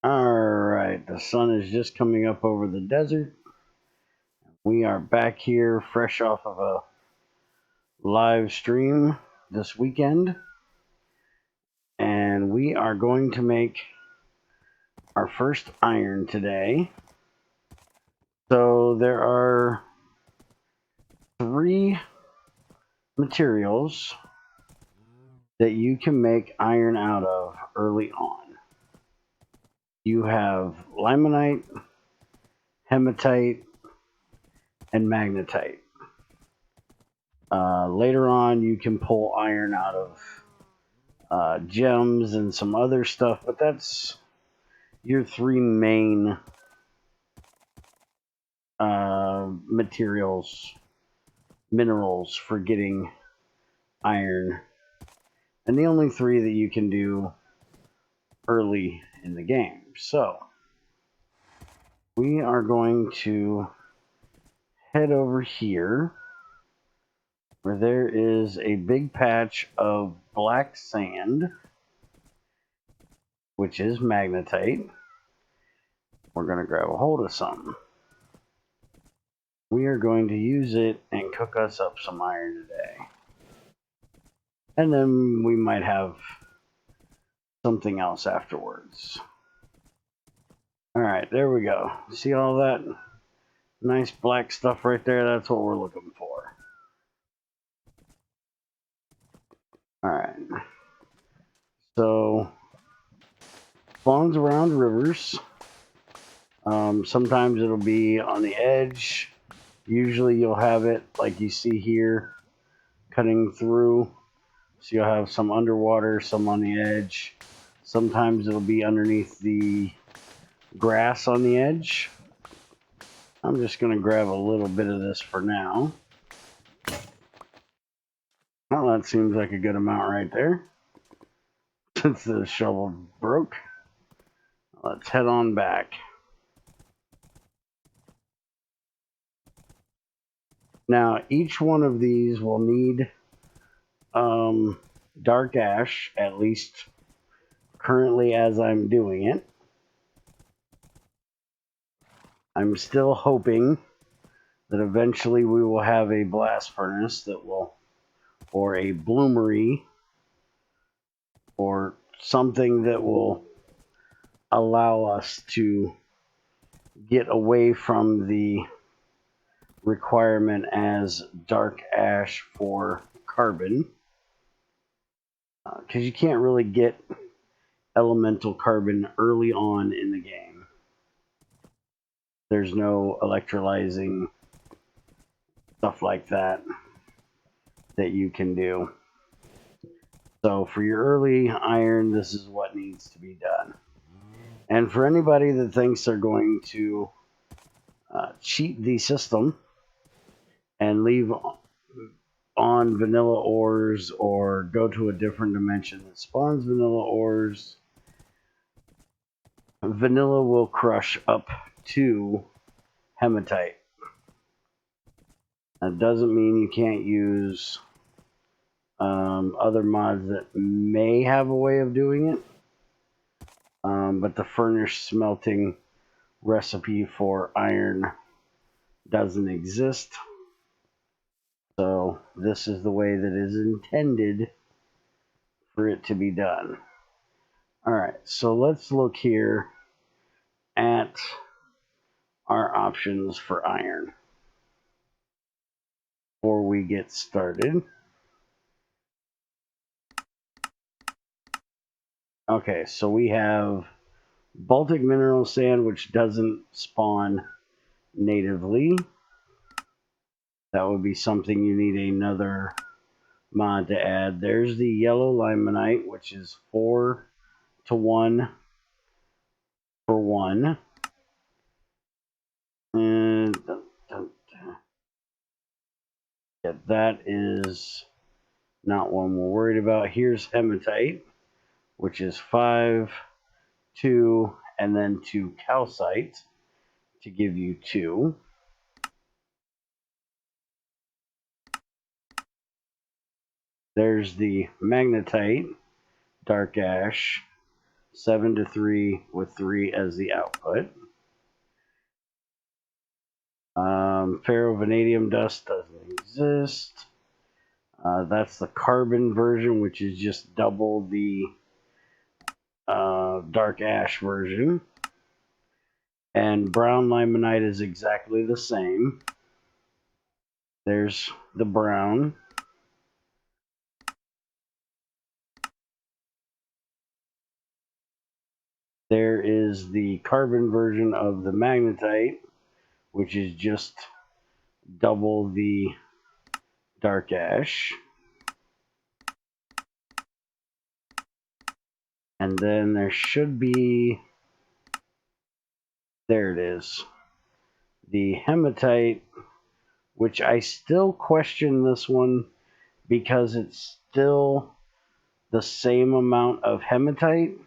Alright, the sun is just coming up over the desert. We are back here fresh off of a live stream this weekend. And we are going to make our first iron today. So there are 3 materials that you can make iron out of early on. You have limonite, hematite, and magnetite. Later on, you can pull iron out of gems and some other stuff, but that's your 3 main minerals for getting iron, and the only 3 that you can do early in the game. So we are going to head over here where there is a big patch of black sand, which is magnetite. We're going to grab a hold of something. We are going to use it and cook us up some iron today. And then we might have something else afterwards. Alright, there we go. See all that nice black stuff right there? That's what we're looking for. Alright. So, spawns around rivers. Sometimes it'll be on the edge. Usually you'll have it like you see here, cutting through. So you'll have some underwater, some on the edge. Sometimes it'll be underneath the grass on the edge. I'm just going to grab a little bit of this for now. Well, that seems like a good amount right there. Since the shovel broke, let's head on back. Now, each one of these will need dark ash, at least currently as I'm doing it. I'm still hoping that eventually we will have a blast furnace that will, or a bloomery, or something that will allow us to get away from the requirement as dark ash for carbon, because you can't really get elemental carbon early on in the game. There's no electrolyzing stuff like that you can do. So for your early iron, this is what needs to be done. And for anybody that thinks they're going to cheat the system and leave on vanilla ores or go to a different dimension that spawns vanilla ores, vanilla will crush up to hematite. That doesn't mean you can't use other mods that may have a way of doing it, but the furnace smelting recipe for iron doesn't exist. So this is the way that is intended for it to be done. Alright, so let's look here at our options for iron before we get started. Okay, so we have Baltic mineral sand, which doesn't spawn natively. That would be something you need another mod to add. There's the yellow limonite, which is 4 to 1 for 1. And yeah, that is not one we're worried about. Here's hematite, which is 5, 2, and then 2 calcite to give you 2. There's the magnetite, dark ash, 7 to 3 with 3 as the output. Ferrovanadium dust doesn't exist. That's the carbon version, which is just double the dark ash version. And brown limonite is exactly the same. There's the brown. There is the carbon version of the magnetite, which is just double the dark ash. And then there should be, there it is, the hematite, which I still question this one because it's still the same amount of hematite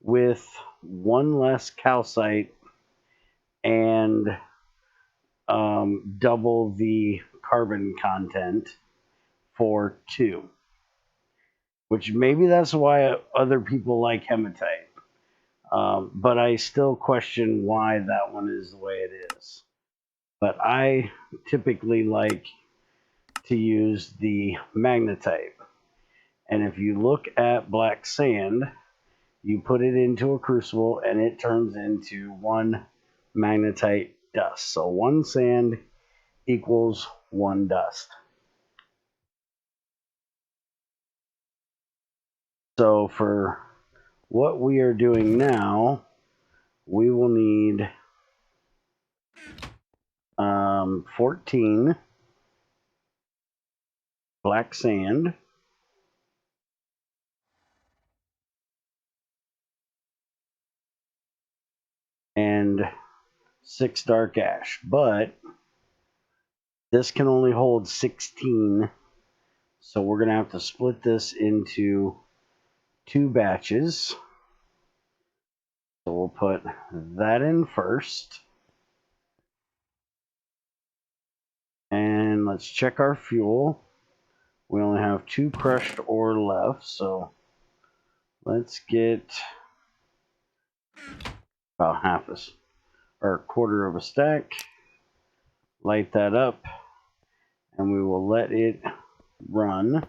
with one less calcite and double the carbon content for 2. Which maybe that's why other people like hematite. But I still question why that one is the way it is. But I typically like to use the magnetite. And if you look at black sand, you put it into a crucible and it turns into 1 magnetite dust. So 1 sand equals 1 dust. So for what we are doing now, we will need 14 black sand and 6 dark ash, but this can only hold 16, so we're going to have to split this into 2 batches. So we'll put that in first. And let's check our fuel. We only have 2 crushed ore left, so let's get about half or a quarter of a stack. Light that up, and we will let it run.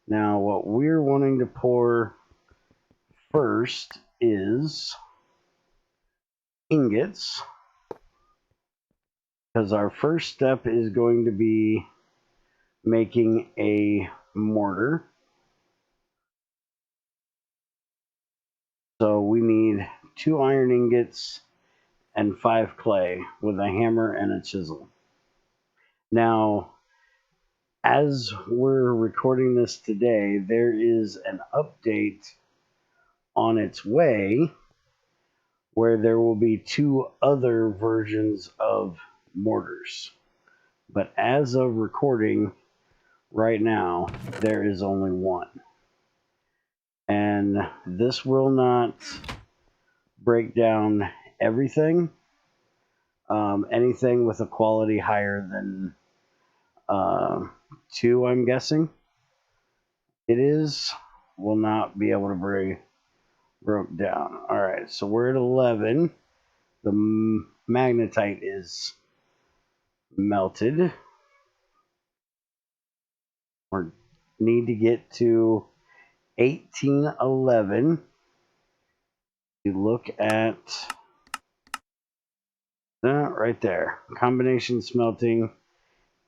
Now, what we're wanting to pour first is ingots, because our first step is going to be making a mortar. So we need 2 iron ingots and 5 clay with a hammer and a chisel. Now, as we're recording this today, there is an update on its way where there will be 2 other versions of mortars. But as of recording right now, there is only 1. And this will not break down everything. Anything with a quality higher than 2, I'm guessing it is, will not be able to be broke down. All right, so we're at 11. The magnetite is melted. We need to get to 1811. You look at that right there. Combination smelting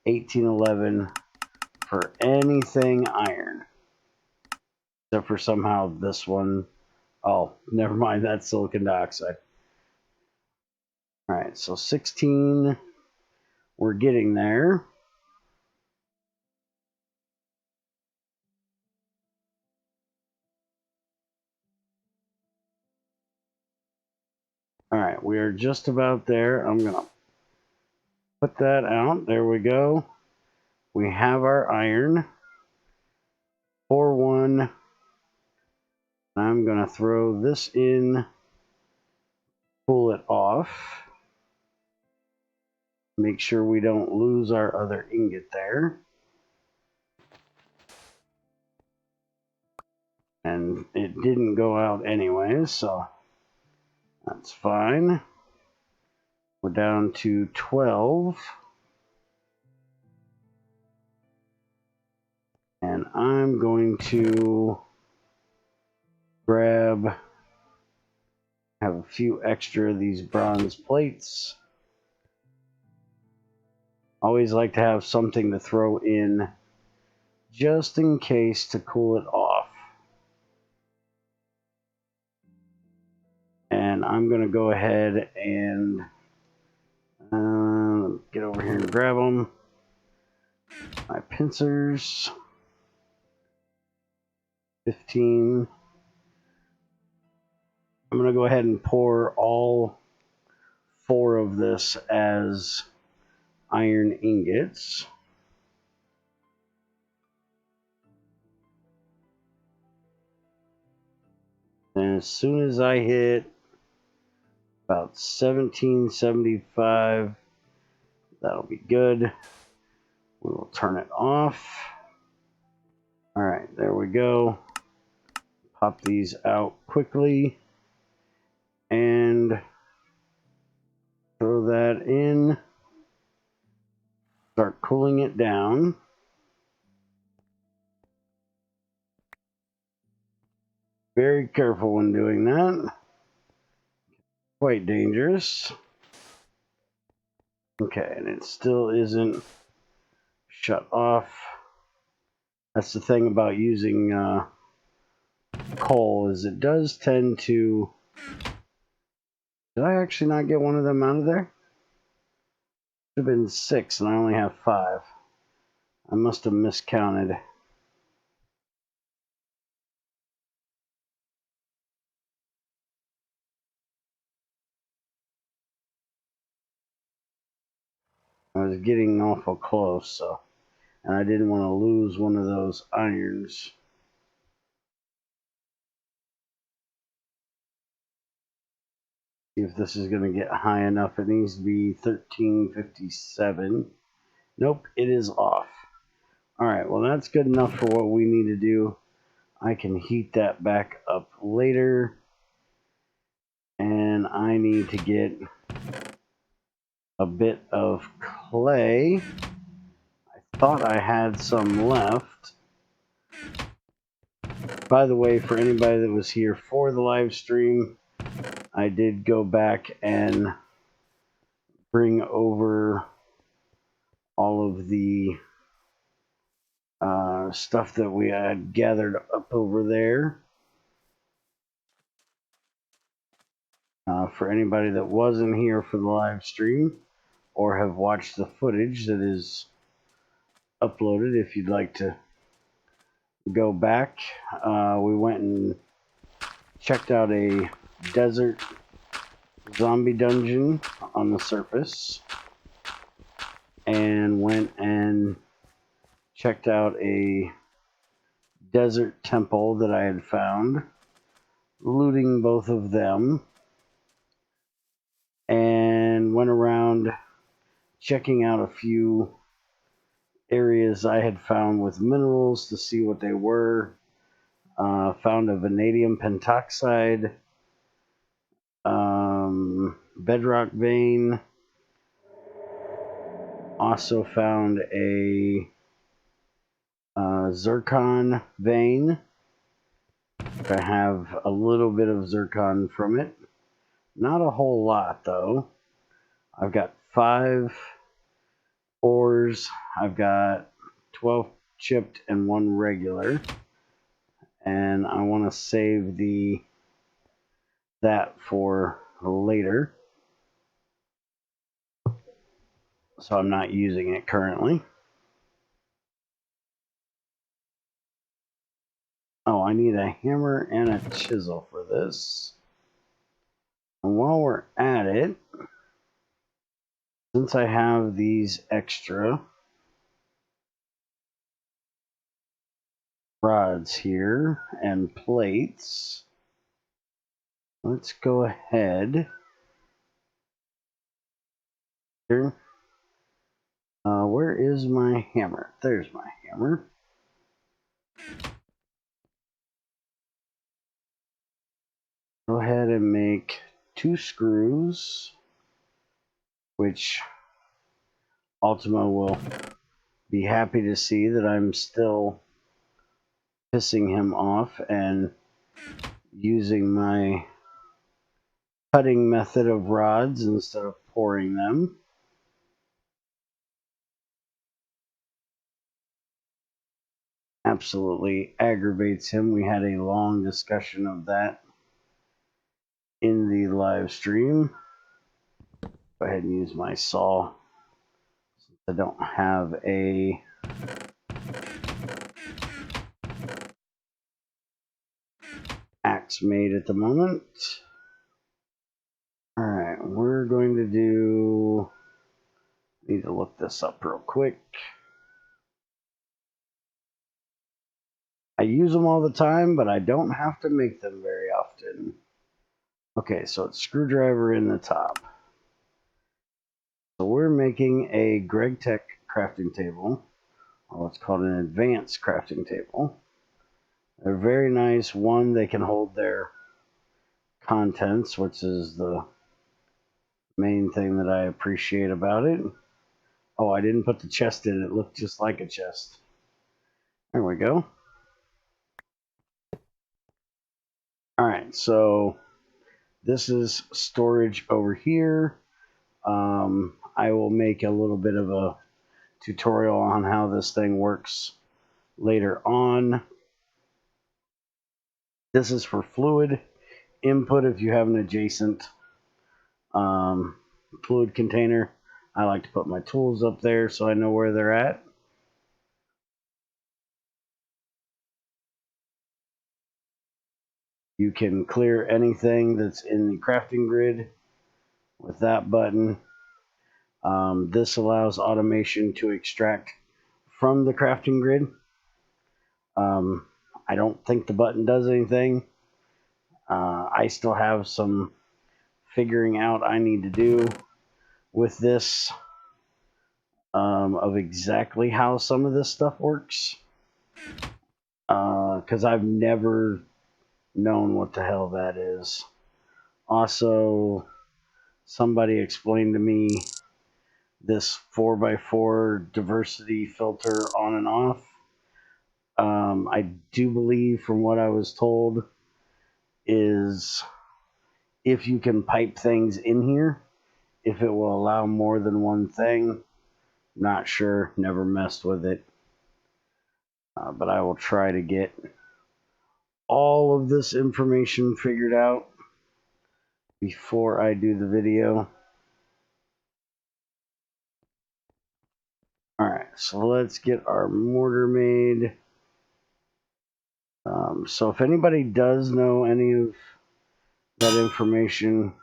1811 for anything iron. Except for somehow this one. Oh, never mind. That's silicon dioxide. All right, so 16. We're getting there. All right, we are just about there. I'm going to put that out. There we go. We have our iron. 4-1. I'm going to throw this in, pull it off. Make sure we don't lose our other ingot there. And it didn't go out anyways, so that's fine. We're down to 12. And I'm going to have a few extra of these bronze plates. Always like to have something to throw in just in case to cool it off. And I'm going to go ahead and get over here and grab them. My pincers. 15. I'm going to go ahead and pour all 4 of this as iron ingots. And as soon as I hit about 1775, that'll be good. We will turn it off. All right, there we go. Pop these out quickly and throw that in. Start cooling it down. Very careful when doing that. Quite dangerous. Okay, and it still isn't shut off. That's the thing about using coal, is it does tend to... Did I actually not get one of them out of there? Should have been 6 and I only have 5. I must have miscounted. I was getting awful close, so, and I didn't want to lose one of those irons. See if this is going to get high enough. It needs to be 1357. Nope, it is off. Alright, well that's good enough for what we need to do. I can heat that back up later. And I need to get a bit of clay. I thought I had some left. By the way, for anybody that was here for the live stream, I did go back and bring over all of the stuff that we had gathered up over there. For anybody that wasn't here for the live stream or have watched the footage that is uploaded, if you'd like to go back, we went and checked out a desert zombie dungeon on the surface and went and checked out a desert temple that I had found, looting both of them, and went around checking out a few areas I had found with minerals to see what they were. Found a vanadium pentoxide, bedrock vein. Also found a zircon vein. I have a little bit of zircon from it. Not a whole lot though. I've got 5 ores. I've got 12 chipped and 1 regular. And I want to save that for later. So I'm not using it currently. Oh, I need a hammer and a chisel for this. And while we're at it, since I have these extra rods here and plates, let's go ahead here. Where is my hammer? There's my hammer. go ahead and make 2 screws, which Ultima will be happy to see that I'm still pissing him off and using my cutting method of rods instead of pouring them. Absolutely aggravates him. We had a long discussion of that in the live stream. Go ahead and use my saw since I don't have a axe made at the moment. Alright, we're going to do... need to look this up real quick. I use them all the time, but I don't have to make them very often. Okay, so it's screwdriver in the top. So we're making a GregTech crafting table, or what's called an advanced crafting table. They're very nice. One, they can hold their contents, which is the main thing that I appreciate about it. Oh, I didn't put the chest in. It looked just like a chest. There we go. Alright, so this is storage over here. I will make a little bit of a tutorial on how this thing works later on. This is for fluid input if you have an adjacent fluid container. I like to put my tools up there so I know where they're at. You can clear anything that's in the crafting grid with that button. This allows automation to extract from the crafting grid. I don't think the button does anything. I still have some figuring out I need to do with this of exactly how some of this stuff works. Because I've never known what the hell that is. Also, somebody explained to me this 4x4 diversity filter on and off. I do believe, from what I was told, is if you can pipe things in here, if it will allow more than one thing. Not sure, never messed with it. But I will try to get all of this information figured out before I do the video. Alright, so let's get our mortar made. So if anybody does know any of that information,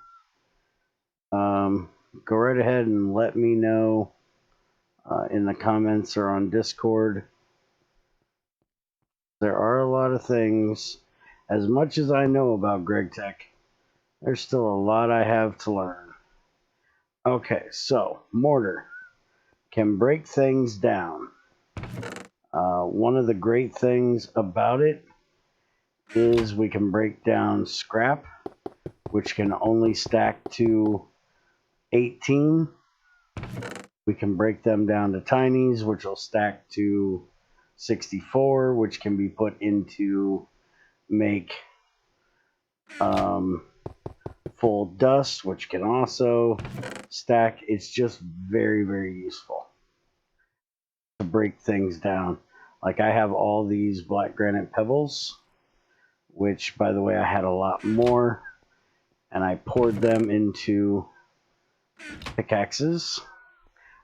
go right ahead and let me know in the comments or on Discord. There are a lot of things. As much as I know about GregTech, there's still a lot I have to learn. Okay, so mortar can break things down. One of the great things about it is we can break down scrap, which can only stack to 18. We can break them down to tinies, which will stack to 64, which can be put into make full dust, which can also stack. It's just very, very useful to break things down. Like I have all these black granite pebbles, which, by the way, I had a lot more, and I poured them into pickaxes.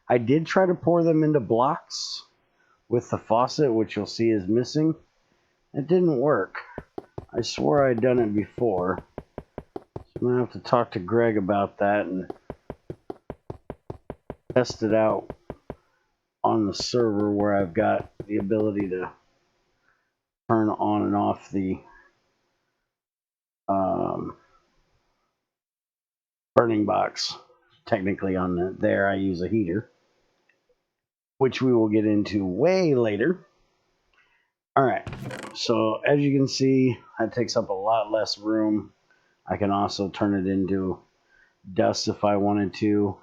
I did try to pour them into blocks with the faucet, which you'll see is missing. It didn't work. I swore I'd done it before. So I'm going to have to talk to Greg about that and test it out on the server where I've got the ability to turn on and off the burning box. Technically on there I use a heater, which we will get into way later. Alright, so as you can see, that takes up a lot less room. I can also turn it into dust if I wanted to.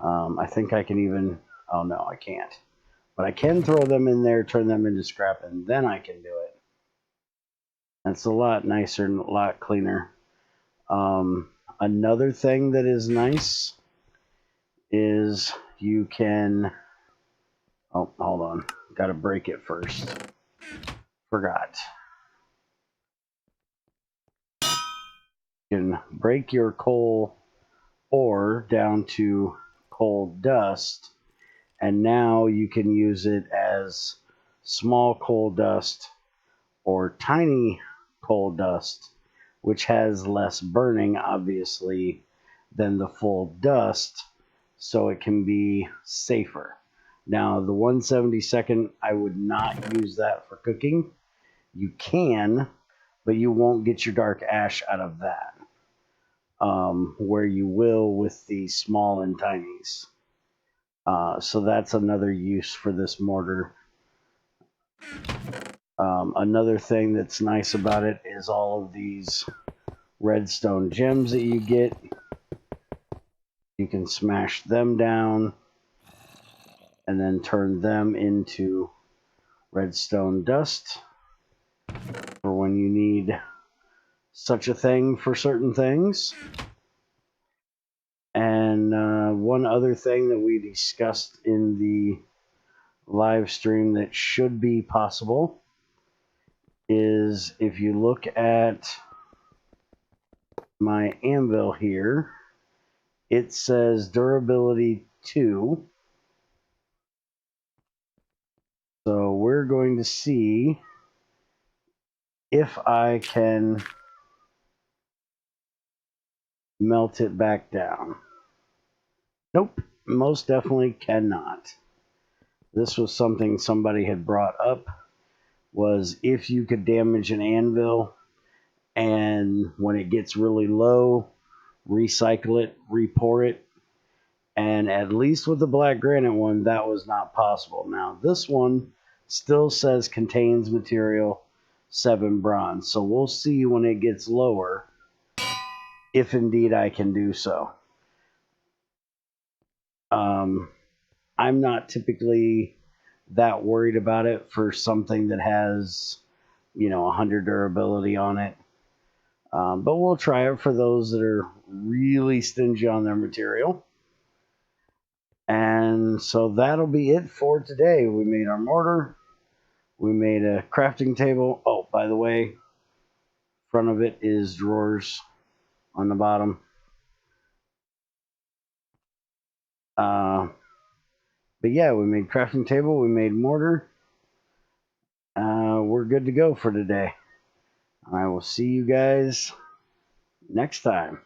I think I can even, oh no, I can't. But I can throw them in there, turn them into scrap, and then I can do it. That's a lot nicer and a lot cleaner. Another thing that is nice is you can, oh, hold on. Got to break it first. Forgot. You can break your coal ore down to coal dust, and now you can use it as small coal dust or tiny coal dust, which has less burning, obviously, than the full dust, so it can be safer. Now, the 1/72, I would not use that for cooking. You can, but you won't get your dark ash out of that, where you will with the small and tinies. So that's another use for this mortar. Another thing that's nice about it is all of these redstone gems that you get. You can smash them down and then turn them into redstone dust for when you need such a thing for certain things. And one other thing that we discussed in the live stream that should be possible is if you look at my anvil here, it says durability 2. So we're going to see if I can melt it back down. Nope, most definitely cannot. This was something somebody had brought up, was if you could damage an anvil and when it gets really low, recycle it, re-pour it, and at least with the black granite one, that was not possible. Now, this one still says contains material 7 bronze, so we'll see when it gets lower if indeed I can do so. I'm not typically that worried about it for something that has, 100 durability on it. But we'll try it for those that are really stingy on their material. And so that'll be it for today. We made our mortar. We made a crafting table. Oh, by the way, front of it is drawers on the bottom. But yeah, we made crafting table. We made mortar. We're good to go for today. I will see you guys next time.